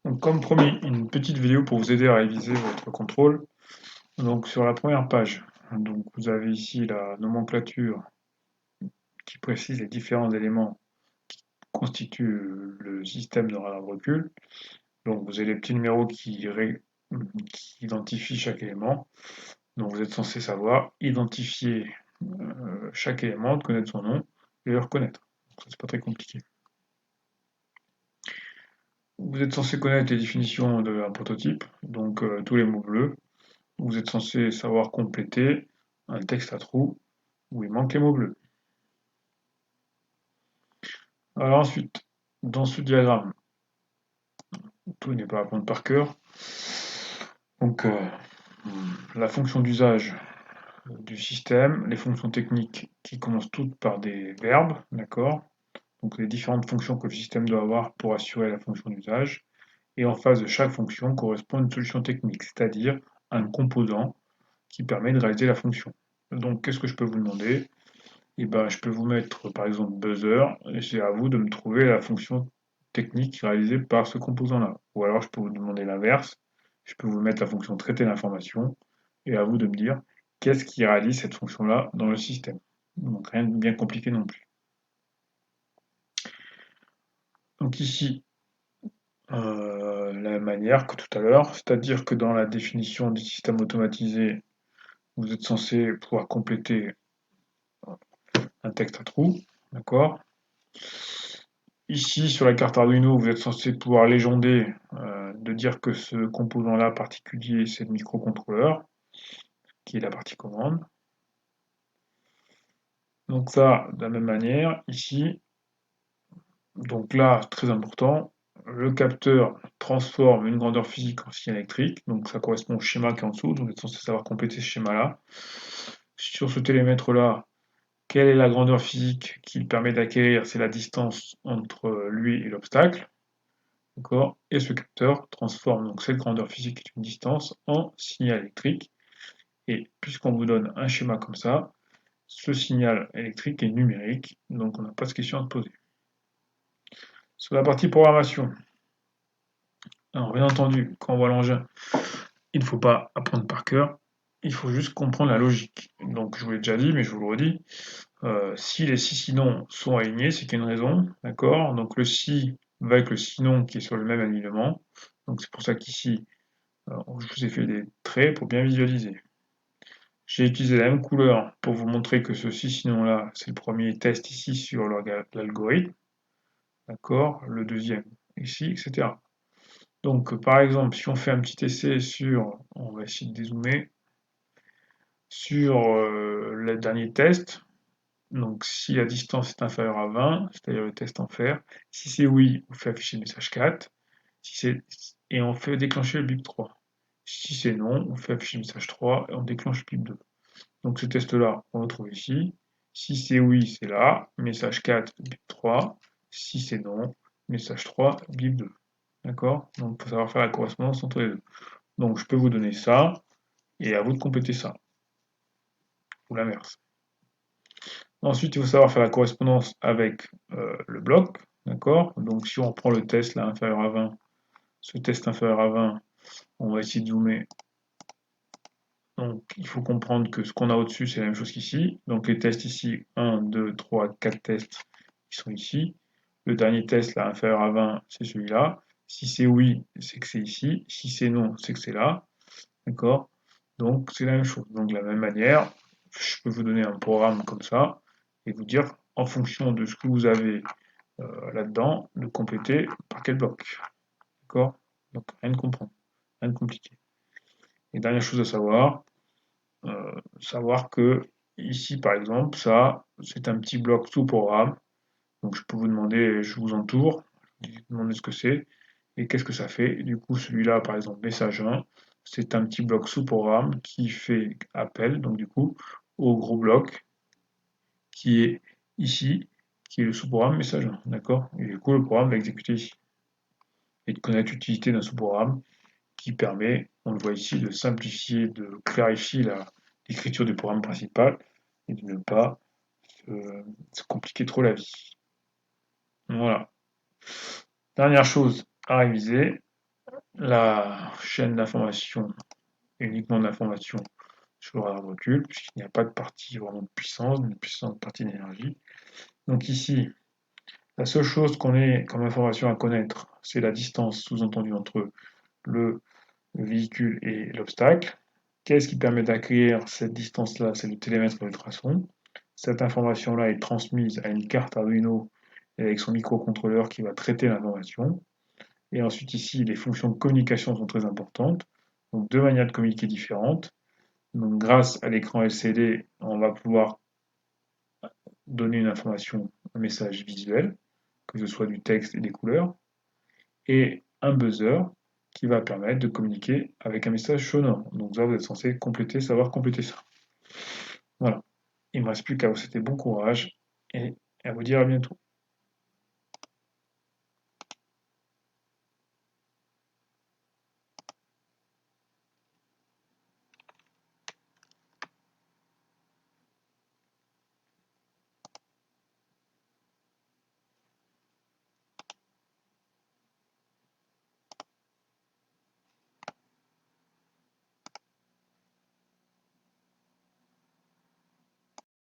Donc, comme promis, une petite vidéo pour vous aider à réviser votre contrôle. Donc, sur la première page, donc, vous avez ici la nomenclature qui précise les différents éléments qui constituent le système de radar de recul. Donc, vous avez les petits numéros qui identifient chaque élément. Donc, vous êtes censé savoir identifier chaque élément, de connaître son nom et le reconnaître. Donc, ça, c'est pas très compliqué. Vous êtes censé connaître les définitions d'un prototype, donc tous les mots bleus. Vous êtes censé savoir compléter un texte à trous où il manque les mots bleus. Alors ensuite, dans ce diagramme, tout n'est pas à apprendre par cœur. Donc la fonction d'usage du système, les fonctions techniques qui commencent toutes par des verbes, d'accord? Donc les différentes fonctions que le système doit avoir pour assurer la fonction d'usage. Et en face de chaque fonction correspond une solution technique, c'est-à-dire un composant qui permet de réaliser la fonction. Donc qu'est-ce que je peux vous demander? Et ben, je peux vous mettre par exemple buzzer, et c'est à vous de me trouver la fonction technique réalisée par ce composant-là. Ou alors je peux vous demander l'inverse, je peux vous mettre la fonction traiter l'information, et à vous de me dire qu'est-ce qui réalise cette fonction-là dans le système. Donc rien de bien compliqué non plus. Donc ici, la même manière que tout à l'heure, c'est-à-dire que dans la définition du système automatisé, vous êtes censé pouvoir compléter un texte à trous, d'accord? Ici, sur la carte Arduino, vous êtes censé pouvoir légender de dire que ce composant-là particulier, c'est le microcontrôleur, qui est la partie commande. Donc ça, de la même manière, ici, donc là, très important, le capteur transforme une grandeur physique en signal électrique, donc ça correspond au schéma qui est en dessous, donc vous êtes censé savoir compléter ce schéma-là. Sur ce télémètre-là, quelle est la grandeur physique qu'il permet d'acquérir? C'est la distance entre lui et l'obstacle. D'accord? Et ce capteur transforme donc cette grandeur physique qui est une distance en signal électrique. Et puisqu'on vous donne un schéma comme ça, ce signal électrique est numérique, donc on n'a pas de question à se poser. Sur la partie programmation, alors bien entendu, quand on voit l'engin, il ne faut pas apprendre par cœur, il faut juste comprendre la logique. Donc je vous l'ai déjà dit, mais je vous le redis, si les six sinon sont alignés, c'est qu'il y a une raison, d'accord? Donc le si va avec le sinon qui est sur le même alignement. Donc c'est pour ça qu'ici, je vous ai fait des traits pour bien visualiser. J'ai utilisé la même couleur pour vous montrer que ceci, sinon là, c'est le premier test ici sur l'algorithme, d'accord? Le deuxième ici, etc. Donc, par exemple, si on fait un petit essai sur, on va essayer de dézoomer, sur le dernier test, donc si la distance est inférieure à 20, c'est-à-dire le test en fer, si c'est oui, on fait afficher le message 4, et on fait déclencher le bip 3. Si c'est non, on fait afficher le message 3 et on déclenche le bip 2. Donc ce test-là, on le trouve ici. Si c'est oui, c'est là. Message 4, bip 3. Si c'est non, message 3, bip 2. D'accord? Donc il faut savoir faire la correspondance entre les deux. Donc je peux vous donner ça, et à vous de compléter ça, ou l'inverse. Ensuite, il faut savoir faire la correspondance avec le bloc. D'accord? Donc si on prend le test là inférieur à 20, ce test inférieur à 20, on va essayer de zoomer. Donc il faut comprendre que ce qu'on a au-dessus, c'est la même chose qu'ici. Donc les tests ici, 1, 2, 3, 4 tests qui sont ici. Le dernier test, là, inférieur à 20, c'est celui-là. Si c'est oui, c'est que c'est ici. Si c'est non, c'est que c'est là. D'accord? Donc c'est la même chose. Donc de la même manière, je peux vous donner un programme comme ça et vous dire, en fonction de ce que vous avez là-dedans, de compléter par quel bloc. D'accord? Donc rien de comprendre, rien de compliqué. Et dernière chose à savoir, savoir que ici, par exemple, ça, c'est un petit bloc sous-programme. Donc je peux vous demander, je vous entoure, vous demandez ce que c'est et qu'est-ce que ça fait. Et du coup, celui-là, par exemple, message 1, c'est un petit bloc sous-programme qui fait appel, donc du coup, au gros bloc qui est ici, qui est le sous-programme message 1. D'accord? Et du coup, le programme va exécuter ici. Et de connaître l'utilité d'un sous-programme qui permet, on le voit ici, de simplifier, de clarifier l'écriture du programme principal et de ne pas se compliquer trop la vie. Voilà. Dernière chose à réviser, la chaîne d'information, uniquement d'information sur la recul, puisqu'il n'y a pas de partie vraiment de puissance, une puissante partie d'énergie. Donc ici, la seule chose qu'on ait comme information à connaître, c'est la distance sous-entendue entre le véhicule et l'obstacle. Qu'est-ce qui permet d'acquérir cette distance-là? C'est le télémètre de ultrason. Cette information-là est transmise à une carte Arduino avec son microcontrôleur qui va traiter l'information. Et ensuite ici, les fonctions de communication sont très importantes. Donc deux manières de communiquer différentes. Donc grâce à l'écran LCD, on va pouvoir donner une information, un message visuel, que ce soit du texte et des couleurs, et un buzzer qui va permettre de communiquer avec un message sonore. Donc là, vous êtes censé savoir compléter ça. Voilà. Il ne me reste plus qu'à vous souhaiter bon courage et à vous dire à bientôt.